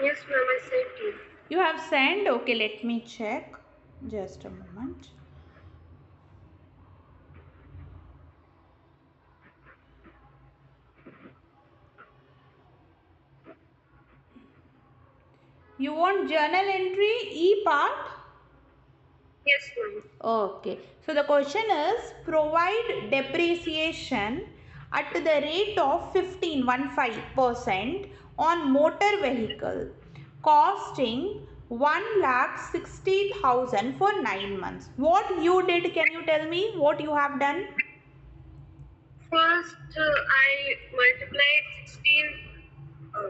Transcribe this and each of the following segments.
Yes, ma'am, I sent you. You have sent? Okay, let me check. Just a moment. You want journal entry E part? Yes, ma'am. Okay. So the question is provide depreciation at the rate of 15% on motor vehicle costing 1,60,000 for 9 months. What you did, can you tell me what you have done? First, I multiplied 16, uh,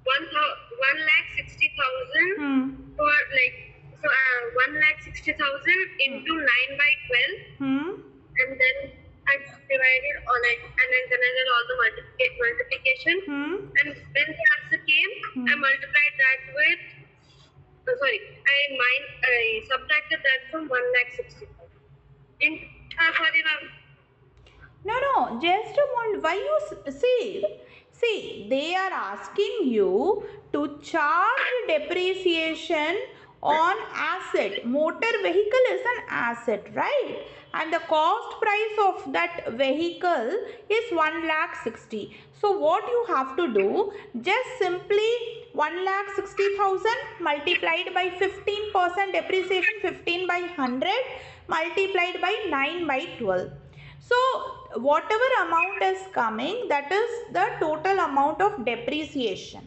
1,60,000 Hmm. for like, so 1,60,000 Hmm. into 9 by 12, Hmm. and then I divided on it, and then I did all the multiplication. Hmm. And when the answer came, I Hmm. multiplied that with, sorry, I subtracted that from 1,60,000. In, sorry, ma'am. No, no, just a moment. Why you see, they are asking you to charge depreciation on asset. Motor vehicle is an asset, right? And the cost price of that vehicle is 1,60,000. So what you have to do, just simply 1,60,000 multiplied by 15% depreciation, 15 by 100 multiplied by 9 by 12. So whatever amount is coming, that is the total amount of depreciation.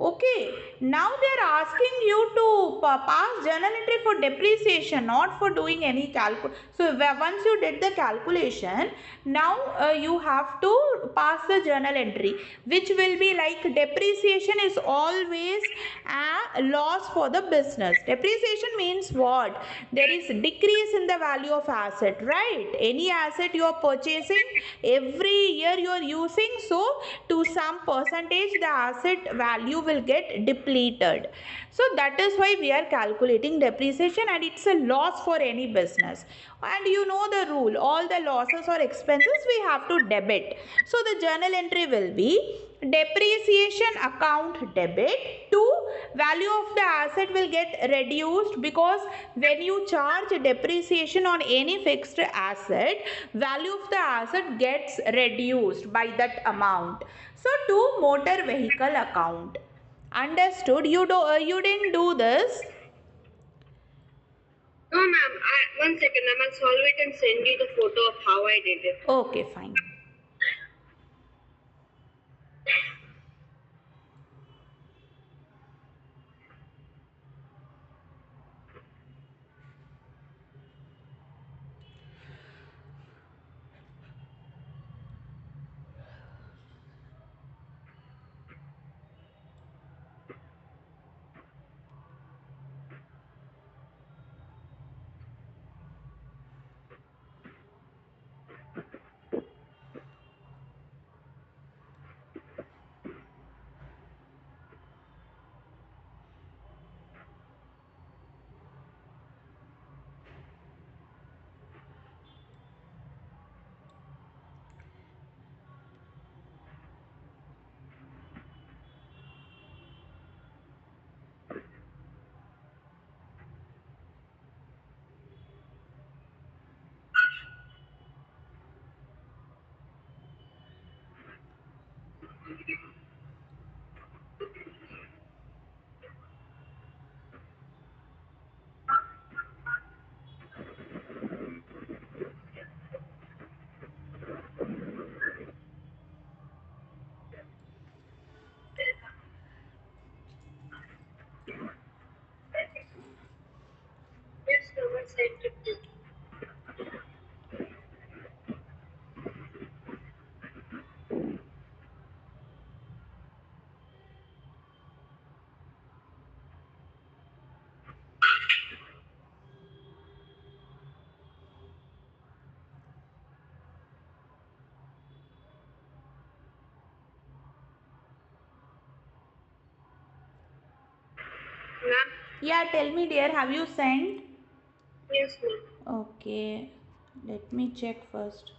Okay, now they are asking you to pass journal entry for depreciation, not for doing any calculation. So once you did the calculation, now you have to pass the journal entry, which will be like depreciation is always a loss for the business. Depreciation means what? There is decrease in the value of asset, right? Any asset you are purchasing, every year you are using, so to some percentage the asset value will get depleted. So that is why we are calculating depreciation, and it's a loss for any business. And you know the rule, all the losses or expenses we have to debit. So the journal entry will be depreciation account debit to value of the asset will get reduced, because when you charge depreciation on any fixed asset, value of the asset gets reduced by that amount. So to motor vehicle account. Understood? You didn't do this? No, ma'am. One second, ma'am. I'll solve it and send you the photo of how I did it. Okay, fine. Yes, ma'am. I sent it to you. Ma'am? Yeah, tell me dear, have you sent? Yes, ma'am. Okay, let me check first.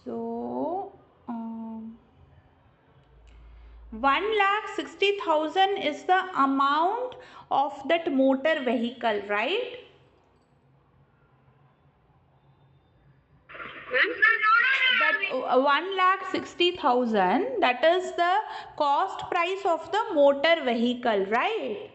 So 1,60,000 is the amount of that motor vehicle, right? That 1,60,000, that is the cost price of the motor vehicle, right?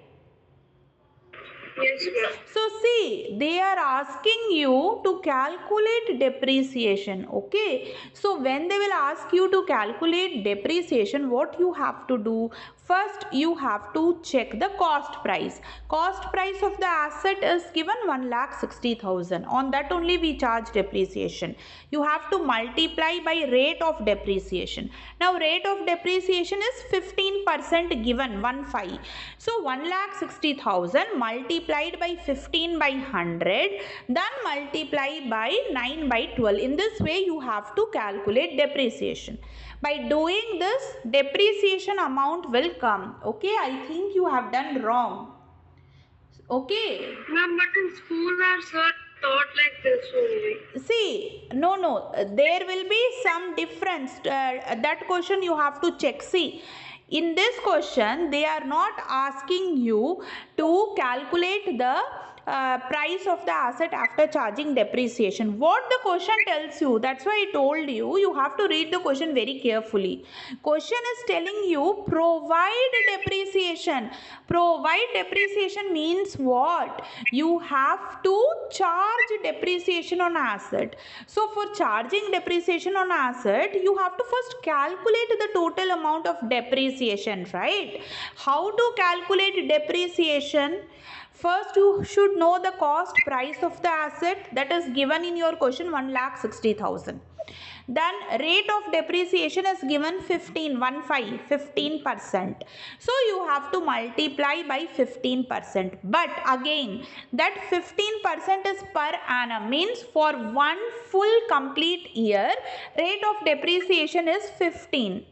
Yes, ma'am. So see, they are asking you to calculate depreciation. Okay. So when they will ask you to calculate depreciation, what you have to do? First, you have to check the cost price. Cost price of the asset is given 1,60,000. On that only we charge depreciation. You have to multiply by rate of depreciation. Now rate of depreciation is 15% given, 15. So 1,60,000 multiplied by 15 by 100, then multiply by 9 by 12. In this way you have to calculate depreciation. By doing this, depreciation amount will come. Okay, I think you have done wrong. Okay. Ma'am, but in school our sir taught like this only. See, no, there will be some difference. That question you have to check. See, in this question, they are not asking you to calculate the price of the asset after charging depreciation. What the question tells you, that's why I told you, you have to read the question very carefully. Question is telling you provide depreciation. Provide depreciation means what? You have to charge depreciation on asset. So for charging depreciation on asset, you have to first calculate the total amount of depreciation, right? How to calculate depreciation? First, you should know the cost price of the asset that is given in your question, 1,60,000. Then rate of depreciation is given 15%. So you have to multiply by 15%. But again, that 15% is per annum, means for one full complete year, rate of depreciation is 15%.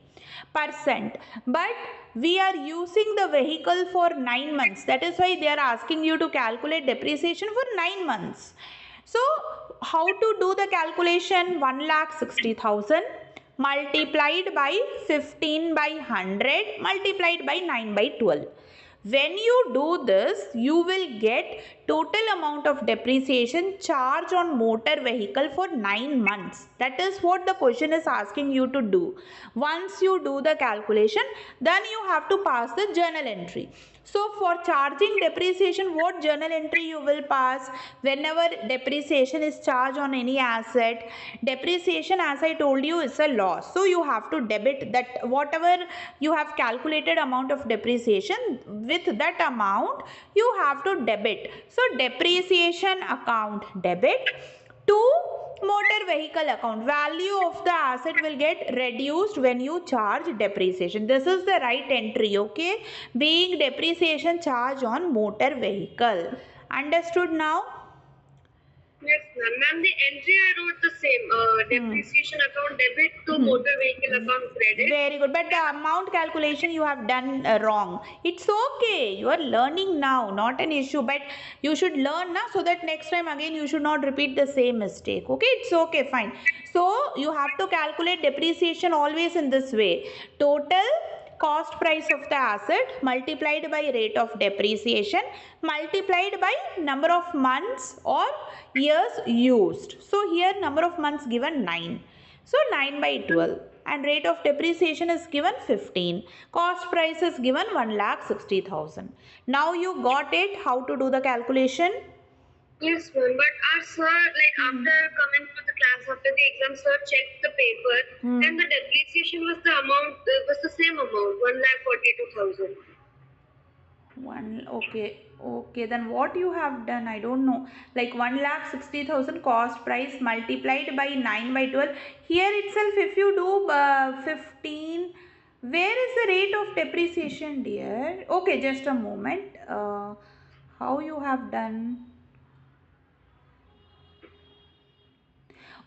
But we are using the vehicle for 9 months. That is why they are asking you to calculate depreciation for 9 months. So how to do the calculation? 1,60,000 multiplied by 15 by 100 multiplied by 9 by 12. When you do this, you will get total amount of depreciation charge on motor vehicle for 9 months. That is what the question is asking you to do. Once you do the calculation, then you have to pass the journal entry. So for charging depreciation, what journal entry you will pass? Whenever depreciation is charged on any asset, depreciation, as I told you, is a loss. So you have to debit that whatever you have calculated amount of depreciation, with that amount you have to debit. So depreciation account debit to motor vehicle account. Value of the asset will get reduced when you charge depreciation. This is the right entry, okay? Being depreciation charge on motor vehicle. Understood now? Yes, ma'am. Ma'am, the entry I wrote the same. Depreciation account debit to motor vehicle account credit. Very good. But the amount calculation you have done wrong. It's okay. You are learning now, not an issue. But you should learn now, so that next time again you should not repeat the same mistake. Okay, it's okay, fine. So you have to calculate depreciation always in this way. Total cost price of the asset multiplied by rate of depreciation multiplied by number of months or years used. So here number of months given 9. So 9 by 12, and rate of depreciation is given 15. Cost price is given 1,60,000. Now you got it, how to do the calculation? Yes, ma'am. But our sir, after coming to the class after the exam, sir checked the paper and the depreciation was the amount, was the same amount, 1,42,000. Okay, then what you have done, I don't know. Like 1,60,000 cost price multiplied by 9 by 12. Here itself, if you do 15, where is the rate of depreciation, dear? Okay, just a moment. How you have done?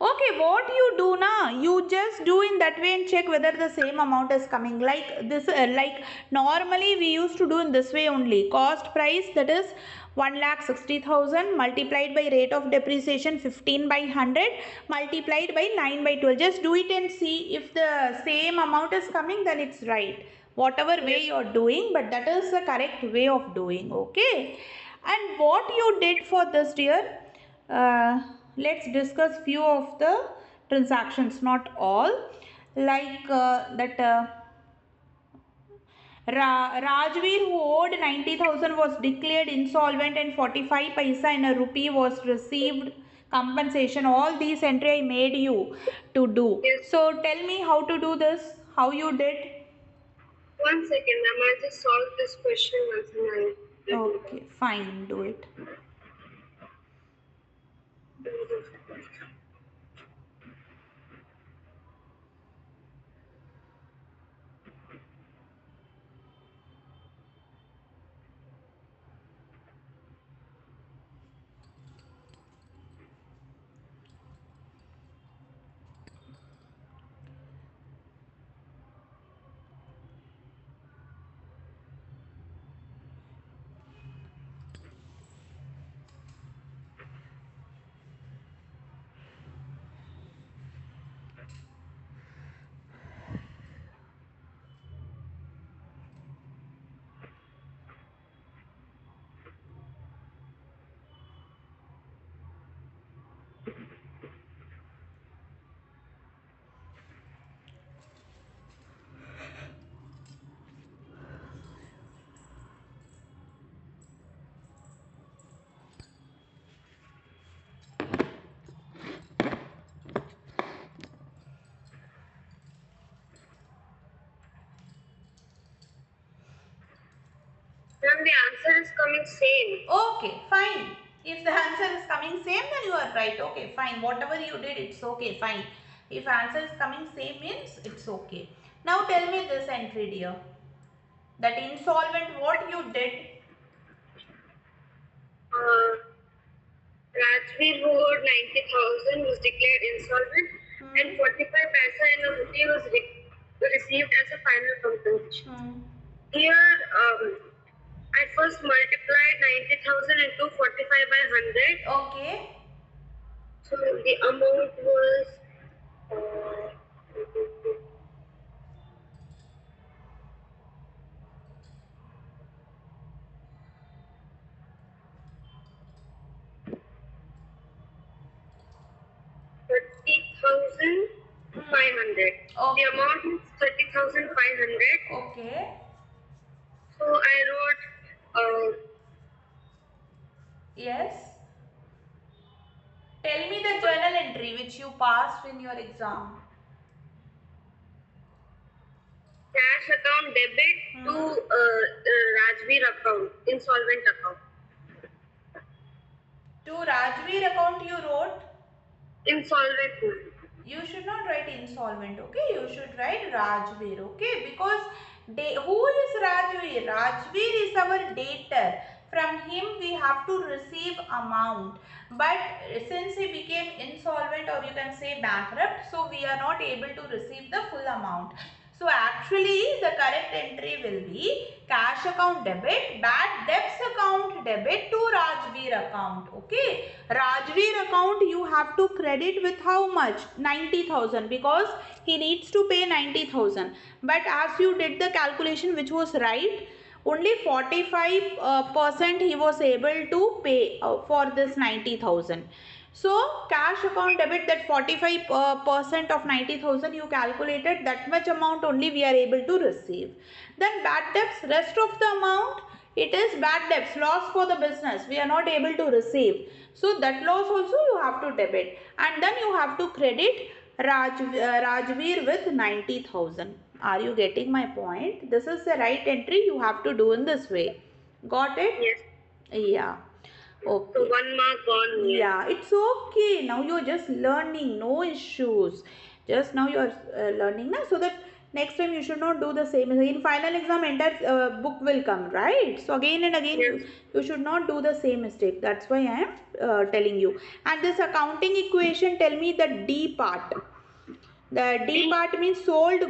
Okay, what you do now, you just do in that way and check whether the same amount is coming. Like this, like normally we used to do in this way only. Cost price, that is 1,60,000 multiplied by rate of depreciation 15 by 100 multiplied by 9 by 12. Just do it and see if the same amount is coming, then it's right. Whatever way you're doing, but that is the correct way of doing. Okay. And what you did for this, dear? Let's discuss few of the transactions, not all. Like that Rajveer, who owed 90,000, was declared insolvent and 45 paisa in a rupee was received compensation. All these entry I made you to do. Yes. So tell me how to do this, how you did. 1 second, ma'am. I'll just solve this question once and Okay, fine, do it. Ma'am, the answer is coming same. Okay, fine. If the answer is coming same, then you are right. Okay, fine. Whatever you did, it's okay, fine. If answer is coming same means it's okay. Now tell me this entry, dear. That insolvent, what you did? Rajveer, who owed 90,000, was declared insolvent, and 45 paisa in a rupee was received as a final compensation. Here, I first multiplied 90,000 into 45 by 100. Okay. So the amount was uh, 30,500. The amount is 30,500. Okay. So I wrote Yes. Tell me the journal entry which you passed in your exam. cash account debit to Rajveer account, insolvent account. To Rajveer account you wrote? Insolvent. You should not write insolvent, okay? You should write Rajveer, okay? Because who is Rajveer? Rajveer is our debtor. From him we have to receive amount. But since he became insolvent, or you can say bankrupt, so we are not able to receive the full amount. So actually the correct entry will be cash account debit, bad debts account debit to Rajveer account. Okay. Rajveer account you have to credit with how much? 90,000, because he needs to pay 90,000. But as you did the calculation which was right, only 45% he was able to pay for this 90,000. So cash account debit, that 45% of 90,000 you calculated, that much amount only we are able to receive. Then bad debts, rest of the amount, it is bad debts, loss for the business, we are not able to receive. So that loss also you have to debit, and then you have to credit Rajveer with 90,000. Are you getting my point? This is the right entry, you have to do in this way. Got it? Yes. Yeah. Okay. So 1 mark gone. Yeah, it's okay. Now you're just learning, no issues. Just now you're learning now, so that next time you should not do the same. In final exam, entire book will come, right? So again and again, Yes. you should not do the same mistake. That's why I am telling you. And this accounting equation, tell me the D part. The D part means sold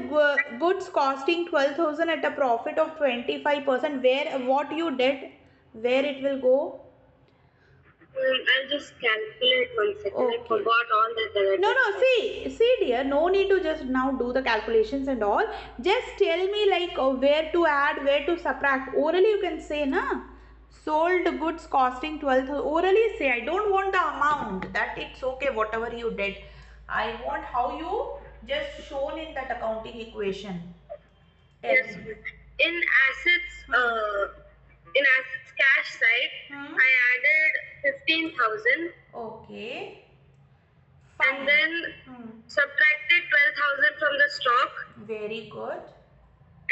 goods costing 12,000 at a profit of 25%. Where, what you did, where it will go? I'll just calculate 1 second. I Okay. forgot all that. No, see dear, no need to just now do the calculations and all. Just tell me like where to add, where to subtract. Orally you can say, na? Sold goods costing 12,000. Orally say, I don't want the amount. That it's okay, whatever you did. I want how you just shown in that accounting equation. Tell Yes. me. In assets cash side, I added 15,000 Okay. and then subtracted 12,000 from the stock Very good.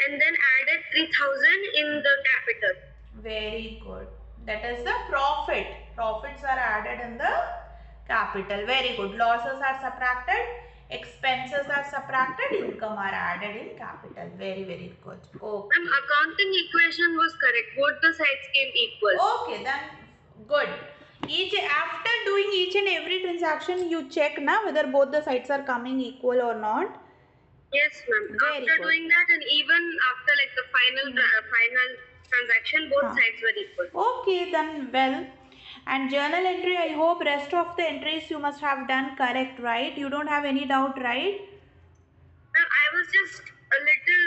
and then added 3,000 in the capital. Very good. That is the profit. Profits are added in the capital. Very good. Losses are subtracted. Expenses are subtracted. Income are added in capital. Very, very good. Okay. Accounting equation was correct. Both the sides came equal. Okay, then good. After doing each and every transaction, you check na whether both the sides are coming equal or not. Yes, ma'am. Very After good. doing that and even after like the final transaction, both sides were equal. Okay, then well. And journal entry, I hope rest of the entries you must have done correct, right? You don't have any doubt, right? Ma'am, I was just a little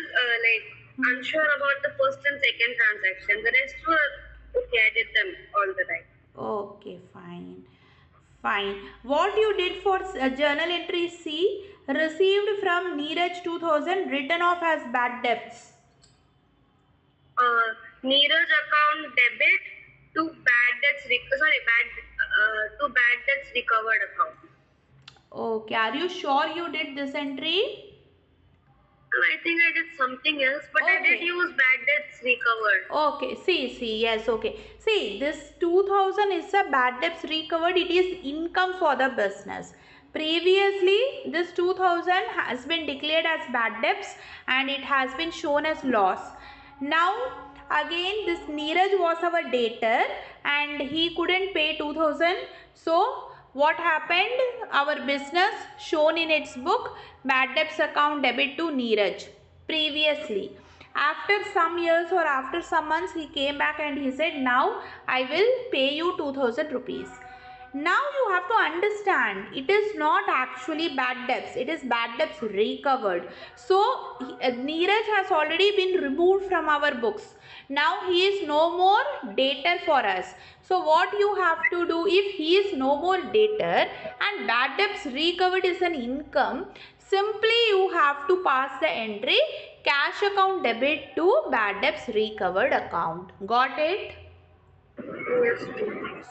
unsure about the first and second transaction. The rest were okay. I did them all the right. Okay, fine. Fine. What you did for journal entry C, received from Neeraj 2000, written off as bad debts. Neeraj account debit to bad debts recovered account. Okay, are you sure you did this entry? I think I did something else, but I did Okay. use bad debts recovered. Okay, see, yes, okay. See, this 2000 is a bad debts recovered. It is income for the business. Previously, this 2000 has been declared as bad debts and it has been shown as loss. Now, again, this Neeraj was our debtor and he couldn't pay 2000. So, what happened? Our business shown in its book, bad debts account debit to Neeraj previously. After some years or after some months, he came back and he said, now I will pay you 2000 rupees. Now you have to understand, it is not actually bad debts, it is bad debts recovered. So Neeraj has already been removed from our books. Now he is no more debtor for us. So what you have to do, if he is no more debtor and bad debts recovered is an income, simply you have to pass the entry cash account debit to bad debts recovered account. Got it?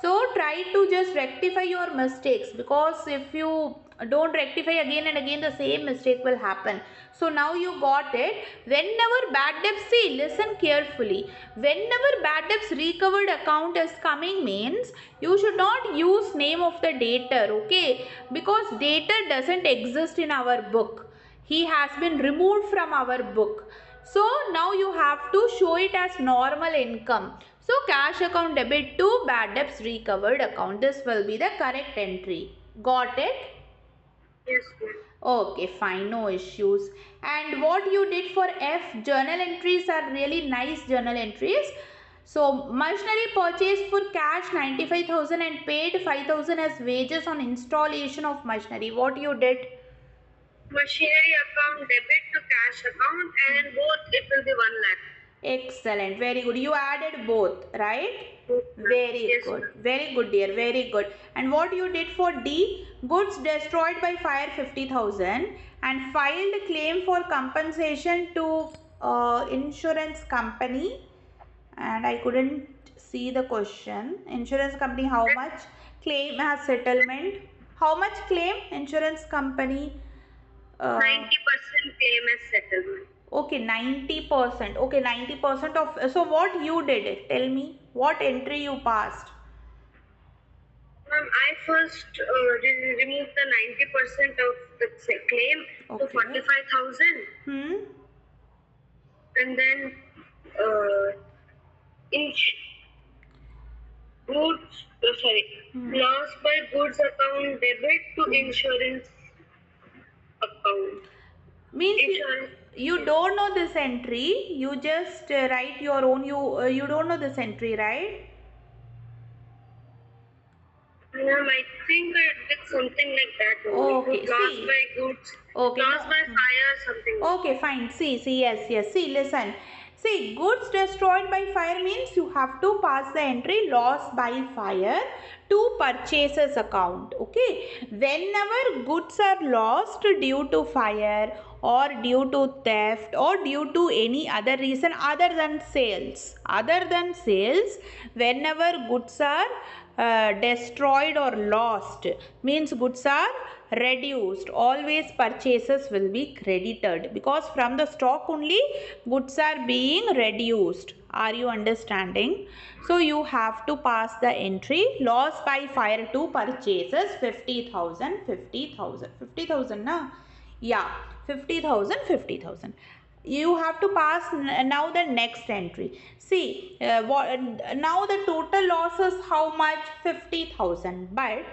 So try to just rectify your mistakes, because if you don't rectify again and again, the same mistake will happen. So now you got it. Whenever bad debts, see, listen carefully. Whenever bad debts recovered account is coming means you should not use name of the debtor, okay? Because debtor doesn't exist in our book. He has been removed from our book. So now you have to show it as normal income. So cash account debit to bad debts recovered account. This will be the correct entry. Got it? Yes, ma'am. Okay, fine, no issues. And what you did for F, journal entries are really nice journal entries. So machinery purchased for cash 95,000 and paid 5,000 as wages on installation of machinery. What you did? Machinery account debit to cash account, and in both it will be 1 lakh. Excellent, very good. You added both, right? Very Yes, good, ma'am. very good, dear, very good. And what you did for D, goods destroyed by fire 50,000 and filed claim for compensation to insurance company. And I couldn't see the question. Insurance company, how much? Claim as settlement. How much claim? Insurance company. 90% claim as settlement. Okay, 90%. Okay, 90% of. So, what you did? Tell me. What entry you passed? Ma'am, I first removed the 90% of the claim to Okay. 45,000. Hmm. and then in goods, loss by goods account debit to insurance account. Means Insurance. you don't know this entry. You just write your own. You don't know this entry, right? I think I did something like that. Okay, Lost see. by goods, Okay, lost no. by fire, something. Okay, fine. See, yes. See, listen. See, goods destroyed by fire means you have to pass the entry loss by fire to purchases account. Okay. Whenever goods are lost due to fire or due to theft or due to any other reason other than sales, whenever goods are destroyed or lost means goods are reduced, always purchases will be credited because from the stock only goods are being reduced. Are you understanding? So you have to pass the entry loss by fire to purchases 50,000 na, yeah, 50,000. You have to pass now the next entry. See, now the total loss is how much? 50,000, but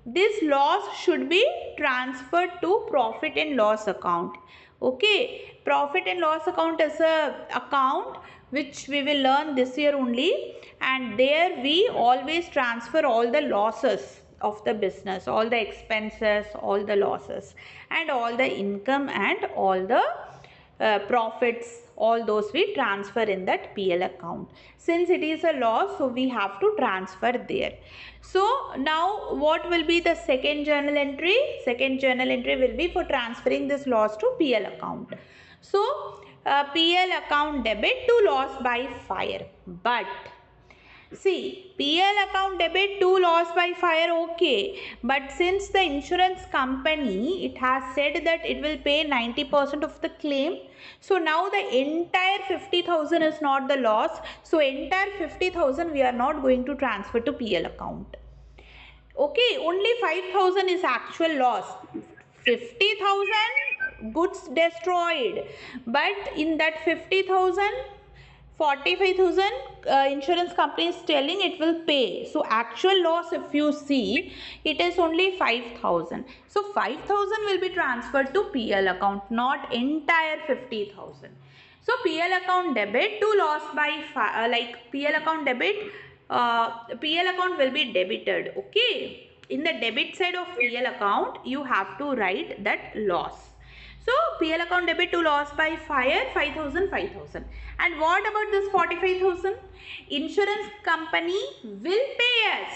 this loss should be transferred to profit and loss account. Okay, profit and loss account is a account which we will learn this year only, and there we always transfer all the losses of the business, all the expenses, all the losses, and all the income and all the profits, all those we transfer in that PL account. Since it is a loss, so we have to transfer there. So now what will be the second journal entry? Second journal entry will be for transferring this loss to PL account. So PL account debit to loss by fire. But see, PL account debit to loss by fire, okay. But since the insurance company, it has said that it will pay 90% of the claim. So now the entire 50,000 is not the loss. So entire 50,000 we are not going to transfer to PL account. Okay, only 5,000 is actual loss. 50,000 goods destroyed. But in that 50,000, 45,000 insurance company is telling it will pay. So actual loss, if you see, it is only 5,000. So 5,000 will be transferred to PL account, not entire 50,000. So PL account debit to loss by PL account debit, PL account will be debited. Okay, in the debit side of PL account you have to write that loss. So PL account debit to loss by fire 5,000. And what about this 45,000? Insurance company will pay us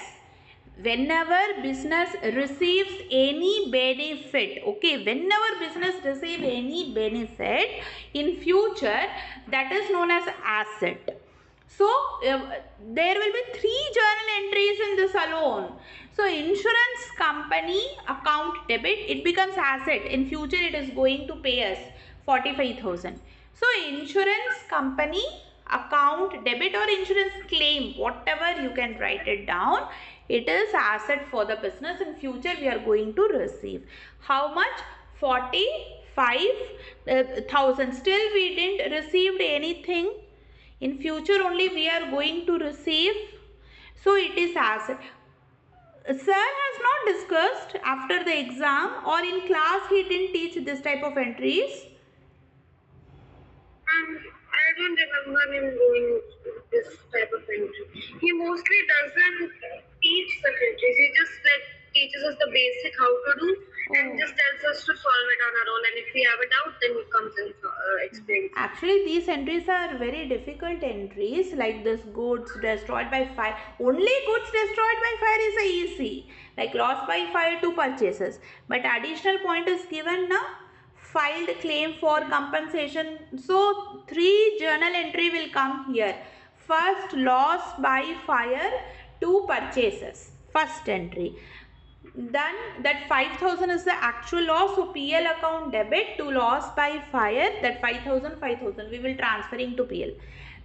whenever business receives any benefit. Okay, whenever business receive any benefit in future, that is known as asset. So there will be 3 journal entries in this alone. So insurance company account debit, it becomes asset. In future it is going to pay us 45,000. So insurance company account debit or insurance claim, whatever you can write it down, it is asset for the business. In future we are going to receive how much? 45,000. Still we didn't received anything. In future only we are going to receive. So it is asset. Sir has not discussed after the exam or in class he didn't teach this type of entries. I don't remember him doing this type of entry. He mostly doesn't teach such entries. He just teaches us the basic how to do and just tells us to solve it on our own. And if we have a doubt, then he comes and explains. Actually, these entries are very difficult entries, like this goods destroyed by fire. Only goods destroyed by fire is easy, like loss by fire to purchases. But additional point is given now. Filed claim for compensation. So 3 journal entry will come here. First, loss by fire to purchases, first entry. Then that 5,000 is the actual loss, so PL account debit to loss by fire, that 5,000 we will transferring to PL.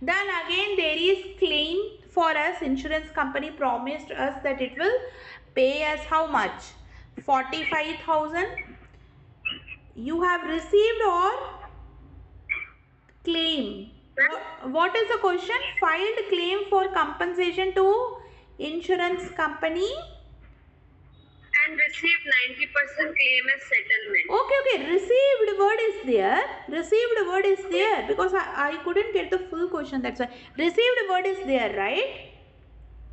Then again there is claim for us. Insurance company promised us that it will pay us how much? 45,000 you have received, or Claim. Ma'am, What is the question? Filed claim for compensation to insurance company. and received 90% claim as settlement. Okay. Received word is there. Received word is there because I couldn't get the full question. That's why. Received word is there, right?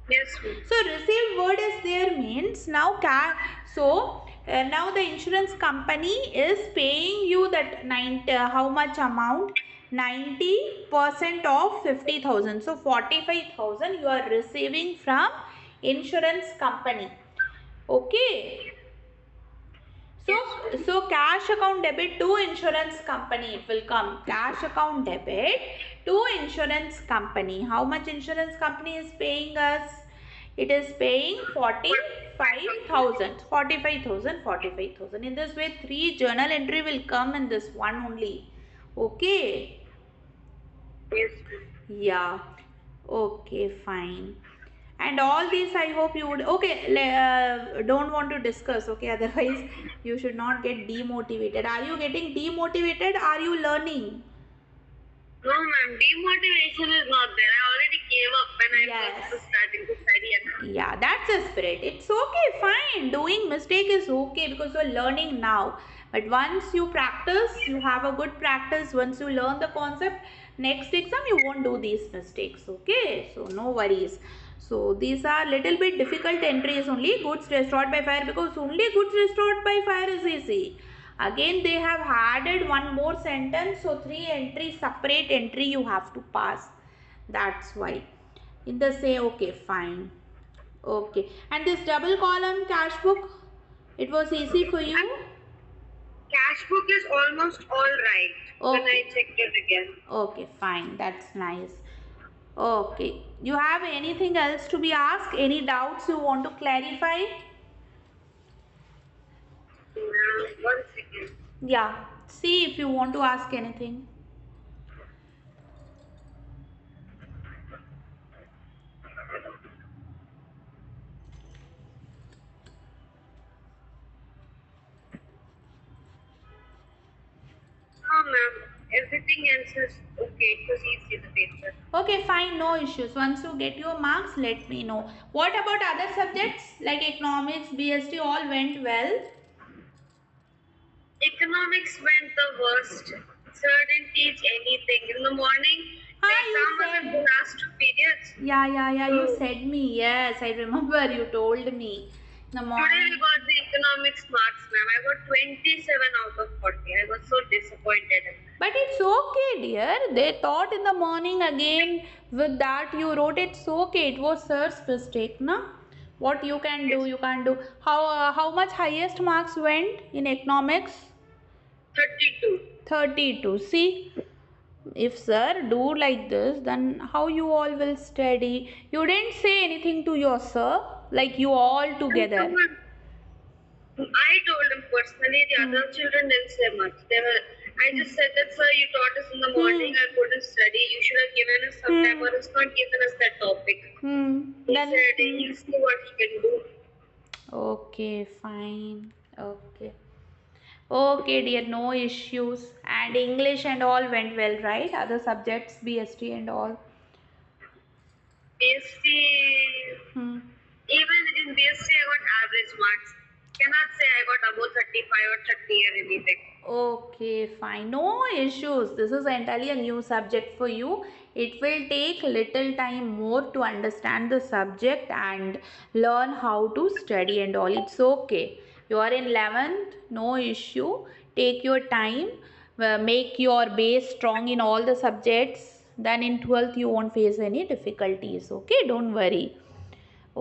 Yes, ma'am. So received word is there means now now the insurance company is paying you that how much amount? 90% of 50,000. So 45,000 you are receiving from insurance company. Okay. So cash account debit to insurance company it will come. Cash account debit to insurance company. How much insurance company is paying us? It is paying 45,000. 45,000, 45,000. In this way, 3 journal entry will come in this one only. Okay. Yes, ma'am. Yeah. Okay, fine. And all these I hope you would don't want to discuss, okay? Otherwise you should not get demotivated. Are you getting demotivated? Are you learning? No, ma'am. Demotivation is not there. I already gave up when I Yes. was starting to study accounting. Yeah, that's the spirit. It's okay, fine. Doing mistake is okay because you're learning now. But once you practice, you have a good practice. Once you learn the concept, next exam you won't do these mistakes. Okay, so no worries. So these are little bit difficult entries only. Goods restored by fire because only goods restored by fire is easy. Again they have added one more sentence. So 3 entries, separate entry you have to pass. That's why. In the say okay, fine. Okay. And this double column cash book, it was easy for you? Cash book is almost all right when I Okay. checked it again. Okay, fine. That's nice. Okay. You have anything else to be asked? Any doubts you want to clarify? One second. Yeah. See if you want to ask anything. No, ma'am. Everything else is okay. It was easy, the paper. Okay, fine. No issues. Once you get your marks, let me know. What about other subjects like economics, BST all went well? Economics went the worst. Sir didn't teach anything. In the morning, the You exam was in the said. last 2 periods. Yeah. You So said me. Yes, I remember you told me. In the today I morning. got the economics marks, ma'am. I got 27 out of 40. I was so disappointed in that. But it's okay, dear. They thought in the morning again with that you wrote it's okay. It was sir's mistake, na? What you can do, Yes. you can't do. How much highest marks went in economics? 32. 32. See, if sir do like this, then how you all will study? You didn't say anything to your sir, like you all together. I told him personally, the Hmm. other children didn't say much. I just said that, sir, you taught us in the morning, I couldn't study. You should have given us some time or else not given us that topic. He Then. said he'll see what he can do. Okay, fine. Okay. Okay, dear, no issues. And English and all went well, right? Other subjects, BST and all. BSc, Hmm. even in BSc, I got average marks. Cannot say I got above 35 or 30 or anything. Okay, fine. No issues. This is entirely a new subject for you. It will take little time more to understand the subject and learn how to study and all. It's okay. You are in 11th, no issue. Take your time. Make your base strong in all the subjects. Then in 12th, you won't face any difficulties. Okay, don't worry.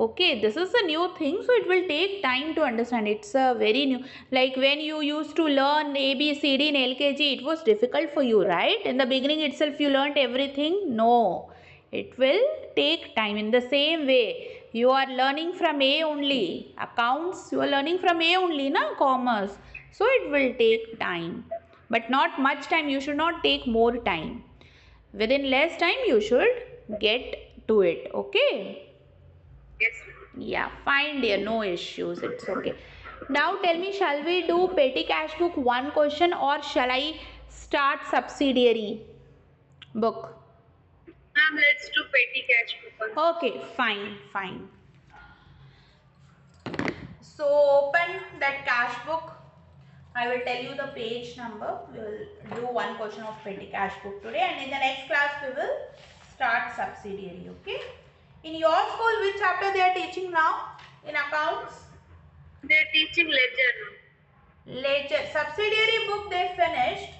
Okay, this is a new thing, so it will take time to understand. It's a very new, like when you used to learn ABCD in LKG, it was difficult for you, right? In the beginning itself, you learned everything. No, it will take time. In the same way, you are learning from A only. Accounts, you are learning from A only, na? Commerce. So it will take time, but not much time. You should not take more time. Within less time, you should get to it. Okay. Yes. Yeah, fine, dear. No issues. It's okay. Now tell me, shall we do petty cash book one question or shall I start subsidiary? book? Ma'am, let's do petty cash book. Okay, fine. So open that cash book. I will tell you the page number. We will do one question of petty cash book today, and in the next class we will start subsidiary. Okay. In your school, which chapter they are teaching now in accounts? They are teaching ledger now. Ledger. Subsidiary book they finished.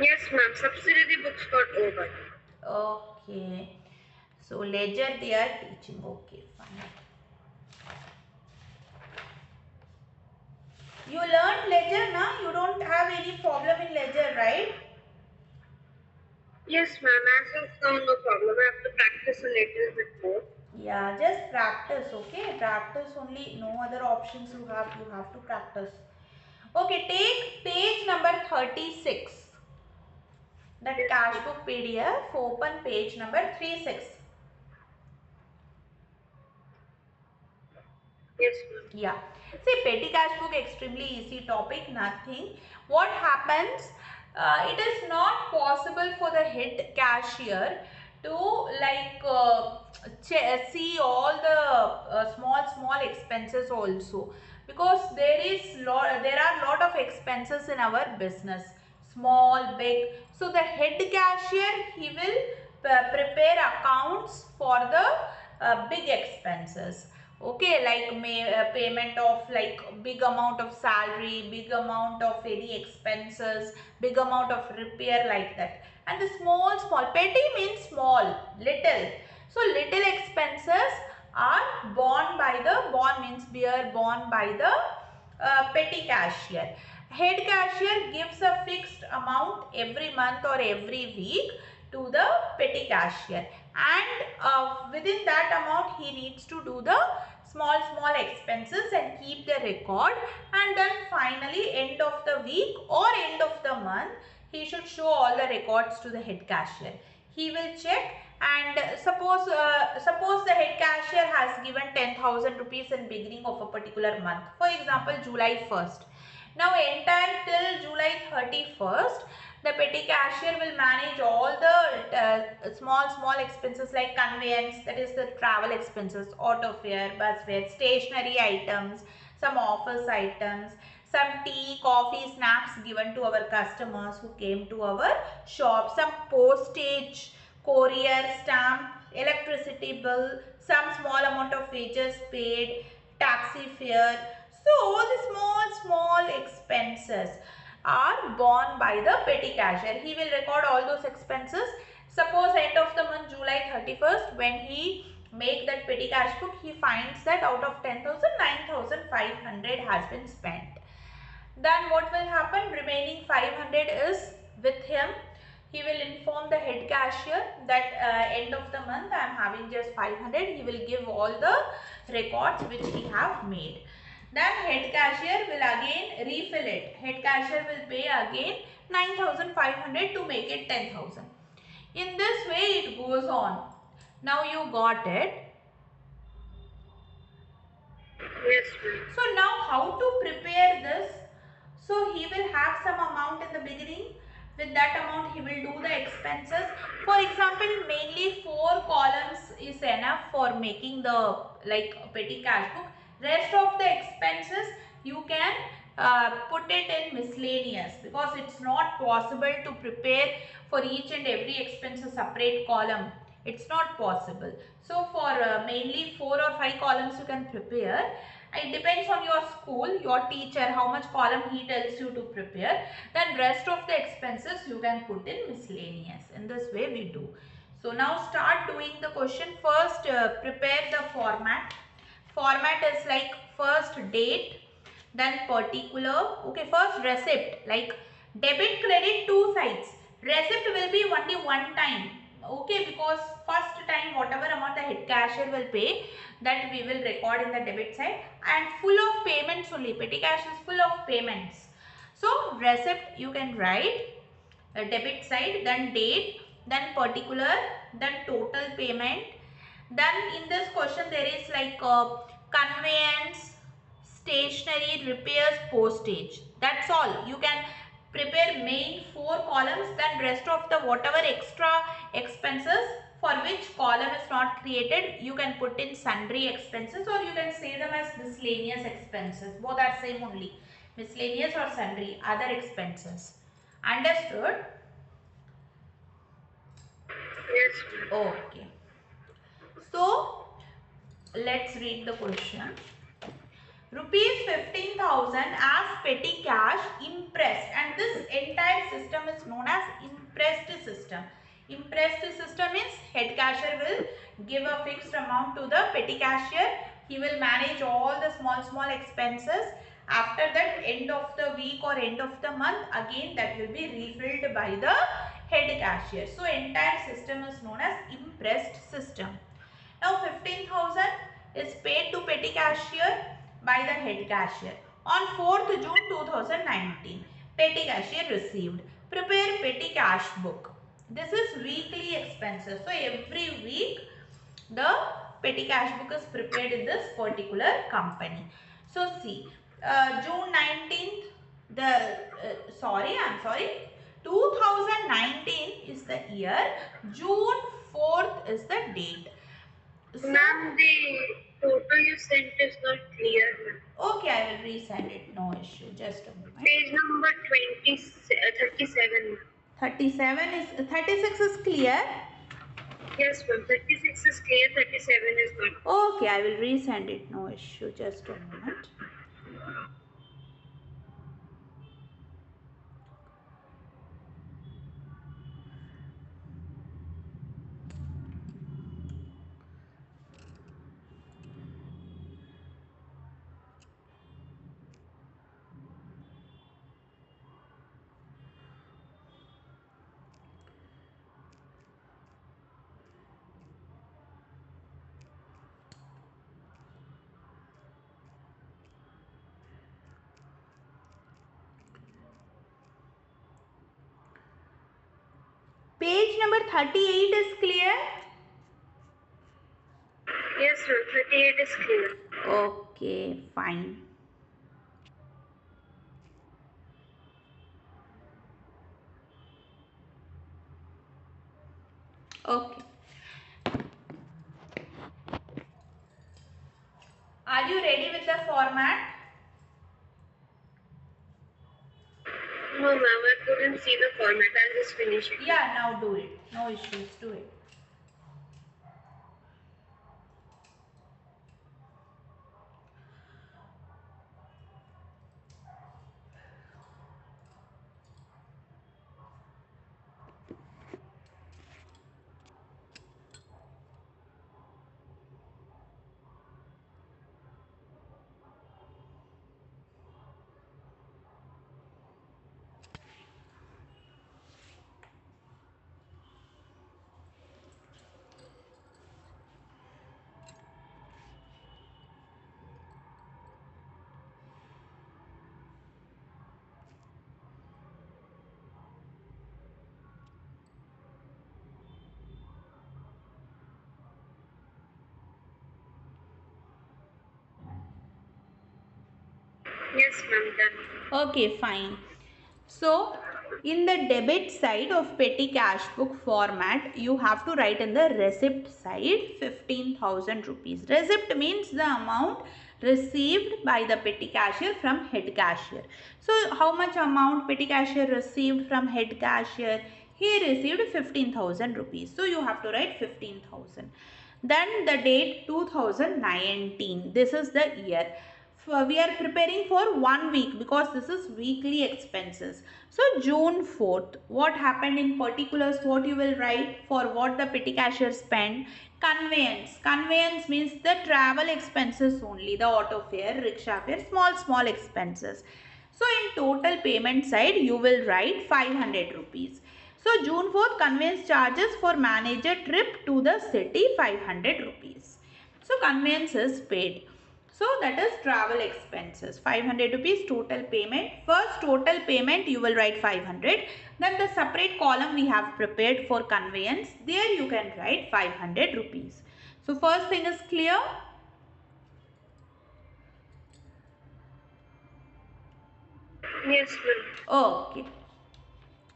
Yes, ma'am. Subsidiary books got over. Okay. So ledger they are teaching. Okay, fine. You learned ledger now. You don't have any problem in ledger, right? Yes, ma'am. As of now, no problem. I have to practice a little bit more. Yeah, just practice, okay? Practice only, no other options you have to practice. Okay, take page number 36. That Yes, cash ma'am. book PDF, open page number 36. Yes, ma'am. Yeah. See, petty cash book extremely easy topic, nothing. What happens? It is not possible for the head cashier to like see all the small expenses also, because there are lot of expenses in our business, small, big. So the head cashier, he will prepare accounts for the big expenses. Okay, like payment of like big amount of salary, big amount of any expenses, big amount of repair, like that. And the small petty means small, little. So little expenses are borne means bear borne by the petty cashier. Head cashier gives a fixed amount every month or every week to the petty cashier, and within that amount he needs to do the small expenses and keep the record, and then finally end of the week or end of the month he should show all the records to the head cashier. He will check, and suppose the head cashier has given 10,000 rupees in beginning of a particular month, for example July 1st. Now entire till July 31st, the petty cashier will manage all the small expenses like conveyance, that is the travel expenses, auto fare, bus fare, stationery items, some office items, some tea, coffee, snacks given to our customers who came to our shop, some postage, courier, stamp, electricity bill, some small amount of wages paid, taxi fare. So all the small expenses are borne by the petty cashier. He will record all those expenses. Suppose end of the month July 31st, when he make that petty cash book, he finds that out of 10,000, 9,500 has been spent. Then what will happen? Remaining 500 is with him. He will inform the head cashier that end of the month I am having just 500. He will give all the records which he have made. Then head cashier will again refill it. Head cashier will pay again 9,500 to make it 10,000. In this way it goes on. Now you got it. Yes, ma'am. So now how to prepare this? So he will have some amount in the beginning. With that amount he will do the expenses. For example, mainly 4 columns is enough for making the like petty cash book. Rest of the expenses you can put it in miscellaneous, because it's not possible to prepare for each and every expense a separate column. It's not possible. So for mainly 4 or 5 columns you can prepare. It depends on your school, your teacher, how much column he tells you to prepare. Then rest of the expenses you can put in miscellaneous. In this way we do. So now start doing the question. First prepare the format. Format is like first date, then particular. Okay, first receipt, like debit, credit, two sides. Receipt will be only one time. Okay, because first time whatever amount the head cashier will pay, that we will record in the debit side, and full of payments only. Petty cash is full of payments. So receipt you can write debit side, then date, then particular, then total payment. Then in this question there is like conveyance, stationery, repairs, postage. That's all. You can prepare main 4 columns, then rest of the whatever extra expenses for which column is not created, you can put in sundry expenses or you can say them as miscellaneous expenses. Both are same only. Miscellaneous or sundry, other expenses. Understood? Yes, ma'am. Okay. So, let's read the question. Rupees 15,000 as petty cash impressed, and this entire system is known as impressed system. Impressed system means head cashier will give a fixed amount to the petty cashier. He will manage all the small expenses. After that, end of the week or end of the month, again that will be refilled by the head cashier. So entire system is known as impressed system. Now 15,000 is paid to petty cashier by the head cashier. On 4th June 2019, petty cashier received. Prepare petty cash book. This is weekly expenses. So every week the petty cash book is prepared in this particular company. So see, June 19th, I'm sorry, 2019 is the year, June 4th is the date. So, Ma'am, the photo you sent is not clear, ma'am. okay, I will resend it. No issue. Just a moment. Page number 37. 37 is 36 is clear. Yes, ma'am. 36 is clear, 37 is not. Okay, I will resend it. No issue. Just a moment. Page number 38 is clear. Yes, ma'am. 38 is clear. Okay, fine. Okay. Are you ready with the format? No, ma'am. I couldn't see the format. I'll just finish it. Yeah, now do it. No issues. Do it. Yes, ma'am. Done. Okay, fine. So, in the debit side of petty cash book format, you have to write in the receipt side 15,000 rupees. Receipt means the amount received by the petty cashier from head cashier. So, how much amount petty cashier received from head cashier? He received 15,000 rupees. So, you have to write 15,000. Then the date 2019. This is the year. We are preparing for 1 week because this is weekly expenses. So June 4th, what happened in particulars, what you will write for what the petty cashier spent. Conveyance means the travel expenses only, the auto fare, rickshaw fare, small expenses. So in total payment side, you will write 500 rupees. So June 4th, conveyance charges for manager trip to the city 500 rupees. So conveyance is paid. So that is travel expenses. 500 rupees total payment. First total payment you will write 500. Then the separate column we have prepared for conveyance. There you can write 500 rupees. So first thing is clear. Yes, ma'am. Okay.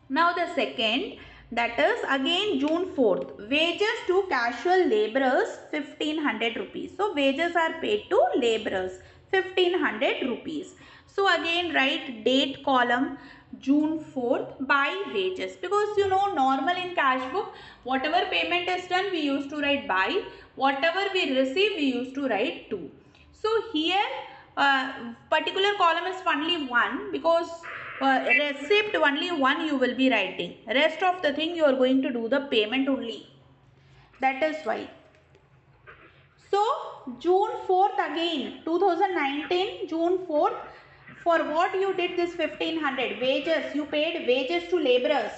Now the second, that is again June 4th, wages to casual laborers 1500 rupees. So wages are paid to laborers 1500 rupees. So again write date column June 4th by wages, because you know normal in cash book whatever payment is done we used to write by, whatever we receive we used to write to. So here particular column is only one, because receipt only one you will be writing, rest of the thing you are going to do the payment only, that is why. So June 4th again 2019 June 4th, for what you did this 1500 wages, you paid wages to laborers.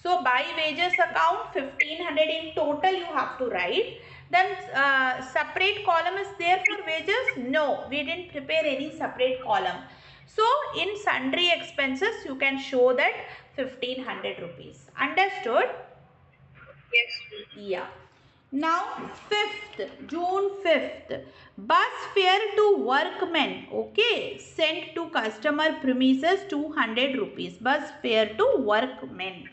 So by wages account 1500 in total you have to write. Then separate column is there for wages? No, we didn't prepare any separate column. So in sundry expenses you can show that 1500 rupees. Understood? Yes. Yeah. Now 5th, June 5th, bus fare to workmen, okay, sent to customer premises 200 rupees, bus fare to workmen.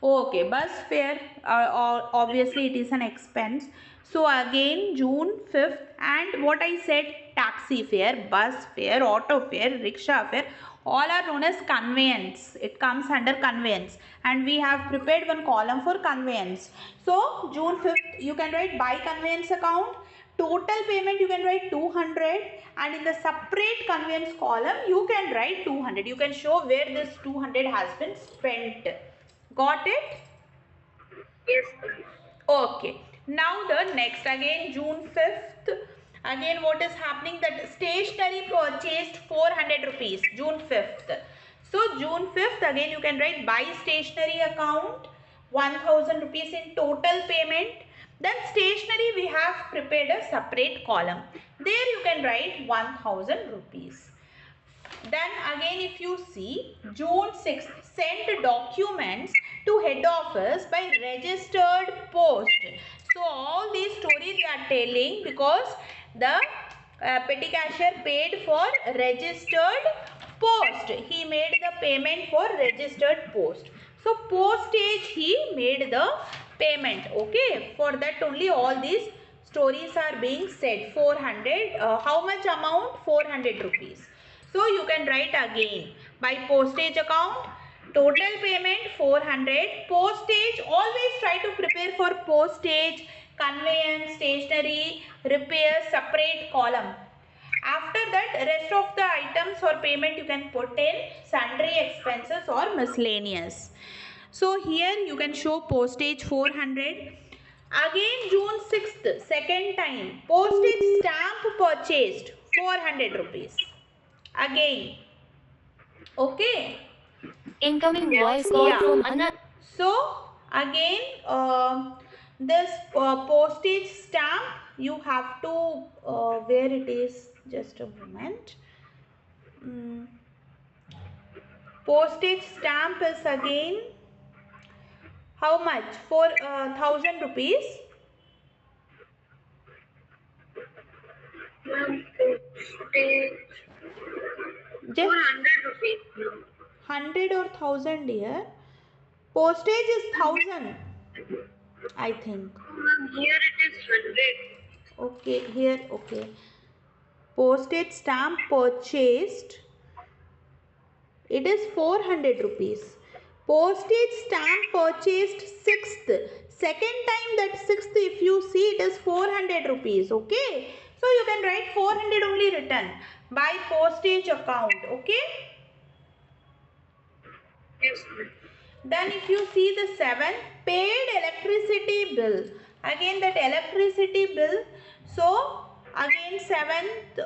Okay, bus fare, obviously it is an expense. So again June 5th, and what I said, taxi fare, bus fare, auto fare, rickshaw fare, all are known as conveyance. It comes under conveyance, and we have prepared one column for conveyance. So June 5th you can write by conveyance account. Total payment you can write 200, and in the separate conveyance column you can write 200. You can show where this 200 has been spent. Got it? Yes. Okay. Now the next again June 5th. Again what is happening, that stationery purchased 400 rupees June 5th. So June 5th again you can write by stationery account 1000 rupees in total payment. Then stationery we have prepared a separate column. There you can write 1000 rupees. Then again if you see June 6th, send documents to head office by registered post. So all these stories they are telling because the petty cashier paid for registered post. He made the payment for registered post. So postage he made the payment. Okay, for that only all these stories are being said. 400, how much amount? 400 rupees. So you can write again by postage account, total payment 400, postage, always try to prepare for postage, conveyance, stationery, repair, separate column. After that rest of the items or payment you can put in sundry expenses or miscellaneous. So here you can show postage 400. Again June 6th, second time, postage stamp purchased 400 rupees. Again, okay. Incoming voice call Yeah. from Anna. So again this postage stamp you have to where it is, just a moment. Postage stamp is again how much? 4000 rupees. Just 400 rupees. 100 or 1000 here. Postage is 1000, I think. Here it is 100. Okay, here, okay. Postage stamp purchased, it is 400 rupees. Postage stamp purchased 6th. Second time that 6th, if you see, it is 400 rupees. Okay. So you can write 400 only written by postage account. Okay. Yes. Then if you see the 7th, paid electricity bill. Again that electricity bill. So again 7th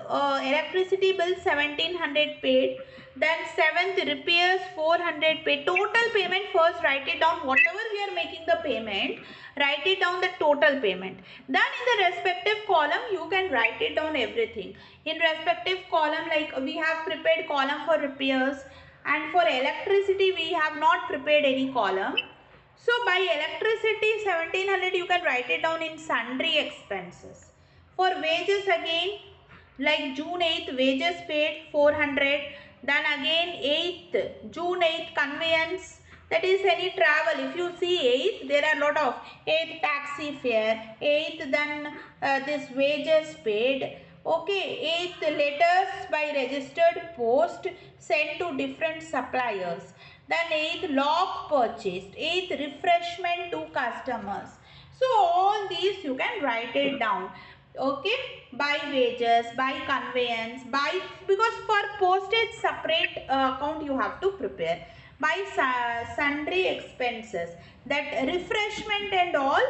electricity bill 1700 paid. Then 7th repairs 400 paid. Total payment, first write it down. Whatever we are making the payment, write it down the total payment. Then in the respective column you can write it down everything. In respective column, like we have prepared column for repairs. And for electricity we have not prepared any column. So by electricity 1700 you can write it down in sundry expenses. For wages again, like June 8th wages paid 400. Then again 8th, June 8th conveyance That is any travel. If you see 8th, there are a lot of 8th taxi fare, 8th then this wages paid. Okay, 8th letters by registered post sent to different suppliers. Then 8th lock purchased, 8th refreshment to customers. So all these you can write it down. Okay, by wages, by conveyance, by, because for postage separate account you have to prepare, by sundry expenses, that refreshment and all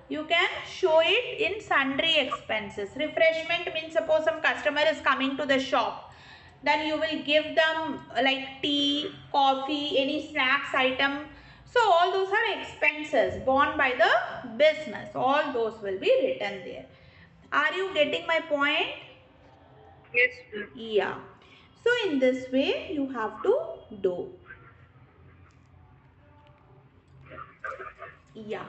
you can show it in sundry expenses. Refreshment means suppose some customer is coming to the shop, then you will give them like tea, coffee, any snacks item. So all those are expenses borne by the business. All those will be written there. Are you getting my point? Yes, ma'am. Yeah. So in this way you have to do. Yeah.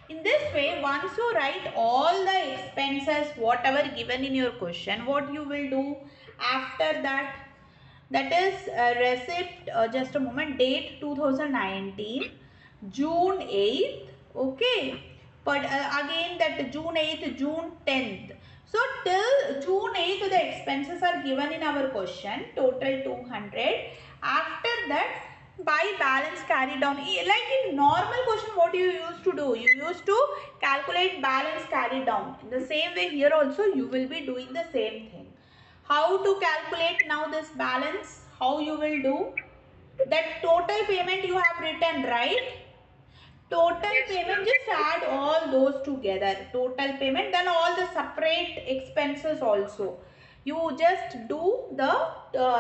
In this way, once you write all the expenses, whatever given in your question, what you will do after that? That is receipt, just a moment, date 2019, June 8th, okay. But again that June 8th, June 10th. So till June 8th the expenses are given in our question, total 200. After that, by balance carried down, like in normal question what you used to do, you used to calculate balance carried down. In the same way here also you will be doing the same thing. How to calculate now this balance? How you will do? That total payment you have written, right? Total payment, just add all those together. Total payment, then all the separate expenses also. You just do the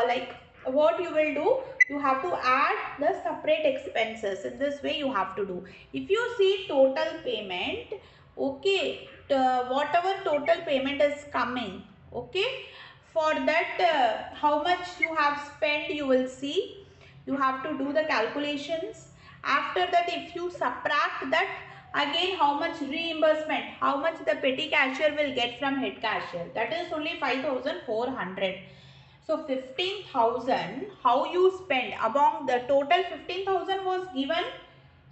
like what you will do, you have to add the separate expenses. In this way you have to do. If you see total payment, okay, whatever total payment is coming, okay, for that how much you have spent you will see. You have to do the calculations. After that, if you subtract that, again how much reimbursement, how much the petty cashier will get from head cashier, that is only 5,400. So 15,000, how you spend among the total 15,000 was given.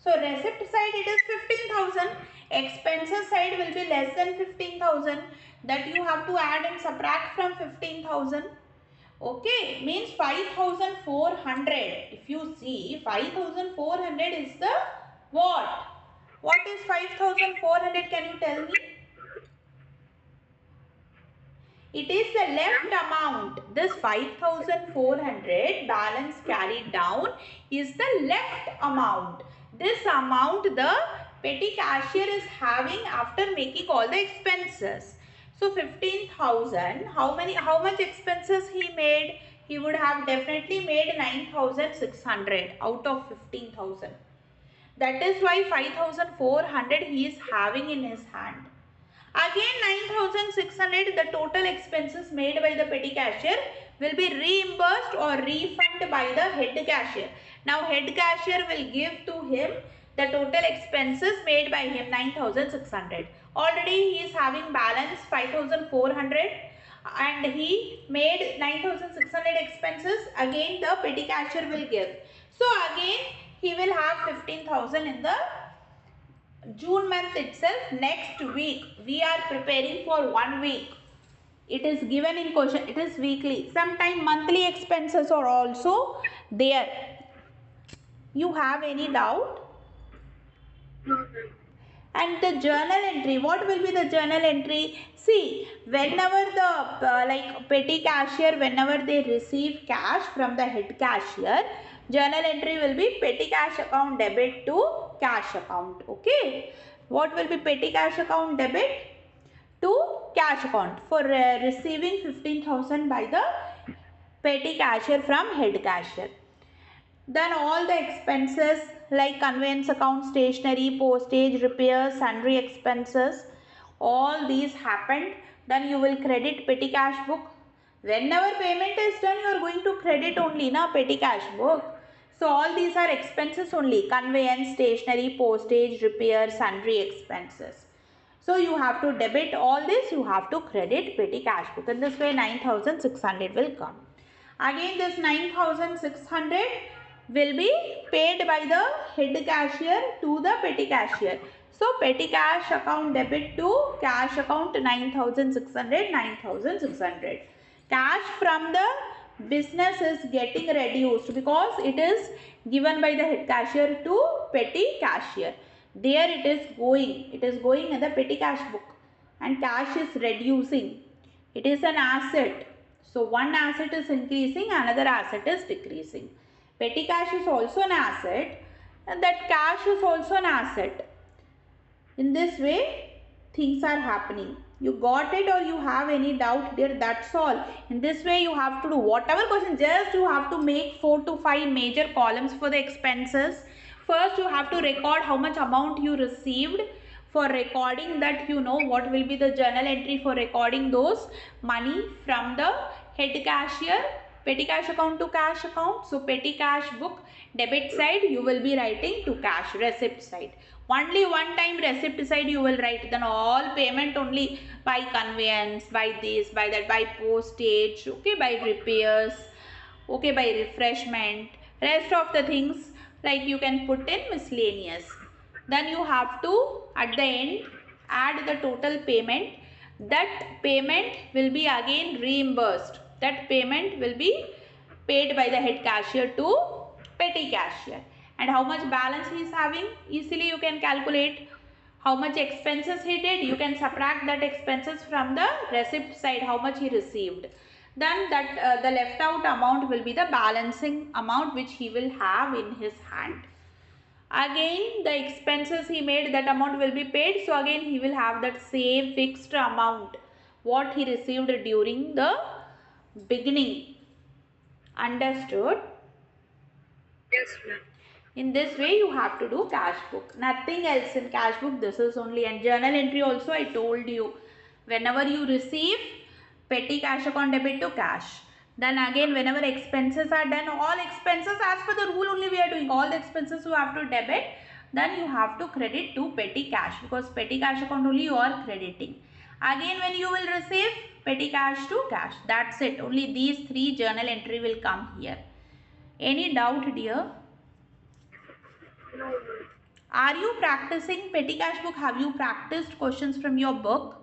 So receipt side it is 15,000, expenses side will be less than 15,000, that you have to add and subtract from 15,000. Okay, means 5,400. If you see 5,400 is the what? What is 5,400? Can you tell me? It is the left amount. This 5,400 balance carried down is the left amount. This amount the petty cashier is having after making all the expenses. So 15,000, how much expenses he made? He would have definitely made 9,600 out of 15,000. That is why 5,400 he is having in his hand. Again 9,600, the total expenses made by the petty cashier will be reimbursed or refunded by the head cashier. Now head cashier will give to him the total expenses made by him 9,600. Already he is having balance 5,400 and he made 9,600 expenses. Again the petty cashier will give. So again he will have 15,000 in the June month itself. Next week we are preparing for 1 week. It is given in question, it is weekly. Sometime monthly expenses are also there. You have any doubt? And the journal entry, what will be the journal entry? See, whenever the like petty cashier, whenever they receive cash from the head cashier, journal entry will be petty cash account debit to cash account. Okay, what will be petty cash account debit to cash account for receiving 15,000 by the petty cashier from head cashier. Then all the expenses like conveyance account, stationery, postage, repairs, sundry expenses, all these happened. Then you will credit petty cash book. Whenever payment is done, you are going to credit only na petty cash book. So all these are expenses only: conveyance, stationery, postage, repairs, sundry expenses. So you have to debit all this, you have to credit petty cash book. In this way 9,600 will come. Again this 9,600 will be paid by the head cashier to the petty cashier. So petty cash account debit to cash account 9,600, 9,600. Cash from the business is getting reduced because it is given by the head cashier to petty cashier. There it is going in the petty cash book, and cash is reducing. It is an asset. So one asset is increasing, another asset is decreasing. Petty cash is also an asset, and that cash is also an asset. In this way, things are happening. You got it, or you have any doubt there? That's all. In this way, you have to do whatever question, just you have to make 4 to 5 major columns for the expenses. First, you have to record how much amount you received. For recording that, you know what will be the journal entry for recording those money from the head cashier, petty cash account to cash account. So petty cash book, debit side you will be writing to cash, receipt side. Only one time receipt side you will write, then all payment only by conveyance, by this, by that, by postage, okay, by repairs, okay, by refreshment. Rest of the things like you can put in miscellaneous. Then you have to at the end add the total payment. That payment will be again reimbursed. That payment will be paid by the head cashier to petty cashier. And how much balance he is having, easily you can calculate. How much expenses he did, you can subtract that expenses from the receipt side, how much he received. Then that the left out amount will be the balancing amount which he will have in his hand. Again the expenses he made, that amount will be paid. So again he will have that same fixed amount what he received during the beginning. Understood? Yes, ma'am. In this way you have to do cash book. Nothing else in cash book. This is only. And journal entry also I told you. Whenever you receive, petty cash account debit to cash. Then again whenever expenses are done, all expenses as per the rule only we are doing. All the expenses you have to debit. Then you have to credit to petty cash, because petty cash account only you are crediting. Again when you will receive, petty cash to cash. That's it. Only these 3 journal entry will come here. Any doubt, dear? No, ma'am. Are you practicing petty cash book? Have you practiced questions from your book?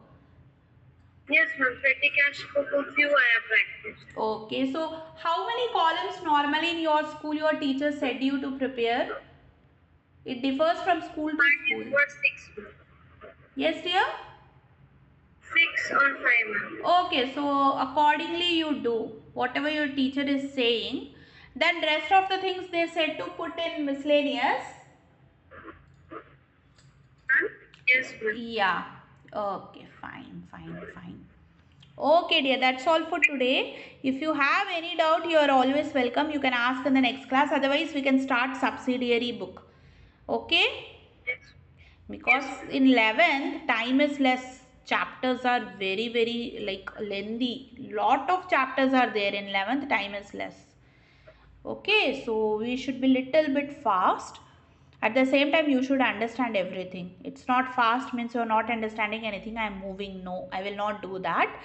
Yes, ma'am. Petty cash book, a few I have practiced. Okay, so how many columns normally in your school your teacher said you to prepare? It differs from school to Mine school. was 6, ma'am. Yes, dear? 6 on 5, ma'am. Okay, so accordingly you do whatever your teacher is saying. Then rest of the things they said to put in miscellaneous. Ma'am? Yes, ma'am. Yeah. Okay, fine. Okay, dear, that's all for today. If you have any doubt, you are always welcome. You can ask in the next class. Otherwise, we can start subsidiary book. Okay? Yes. Because in 11th, time is less. Chapters are very, very like lengthy. Lot of chapters are there. In 11th, time is less. Okay, so we should be little bit fast. At the same time, you should understand everything. It's not fast means you're not understanding anything. I'm moving. No, I will not do that.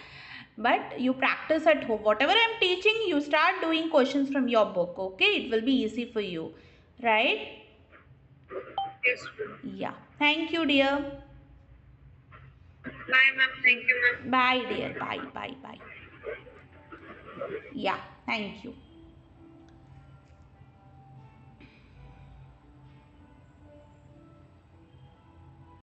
But you practice at home. Whatever I'm teaching, you start doing questions from your book. Okay, it will be easy for you. Right? Yes, ma'am. Yeah. Thank you, dear. Bye, ma'am. Thank you, ma'am. Bye, dear. Bye. Yeah. Thank you.